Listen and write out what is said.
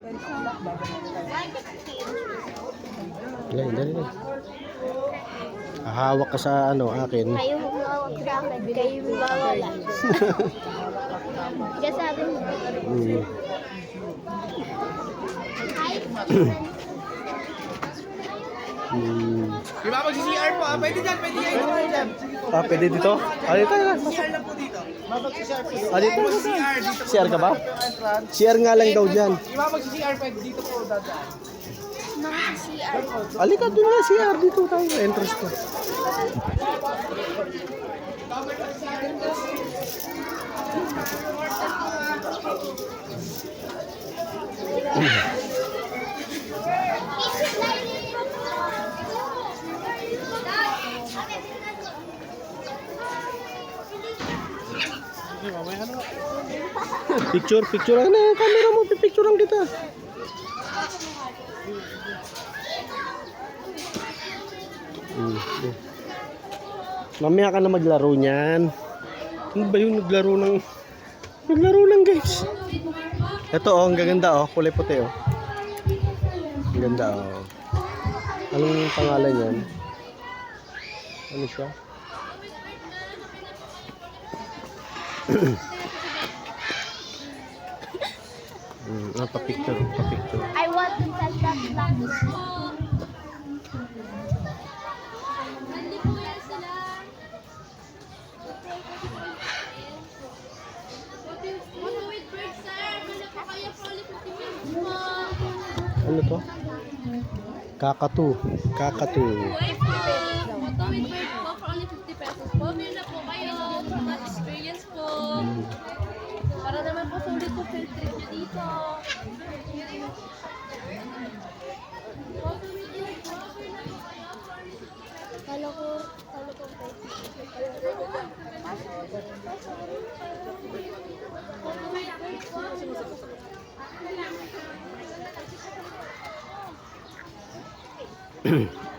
Dali, dali, dali. Hahawak ka sa akin. Kayo humawak sa akin, kayo mawawala. Kaya sabi mo. Di ba mag-CR po? Pwede dyan, pwede dyan. Pwede dito? Dito na. CR lang po dito. Dito. CR, dito po. CR ka ba? CR nga lang daw dyan. Di ba mag-CR, pwede dito po dadaan. Mga CR. Alika, doon na CR. Dito tayo. Entrance ko. Picture, picture. Ano yung camera mo? Pipicturean kita. Mamaya ka na maglaro niyan. Ano ba yung naglaro ng guys? Ito oh, ang gaganda oh, kulay puti oh. Ang ganda oh. Anong pangalan niyan? Ano siya? Pa-picture. I want to touch that plant. Ano to? Kakatu. Photo with bird po for only 50 pesos po. Meron na po kayo. Mga experience po. Para naman po sulit po field trip nyo dito. Photo with bird po. Meron na po kayo for only 50 pesos. Kala ko Photo with bird po. Thank you.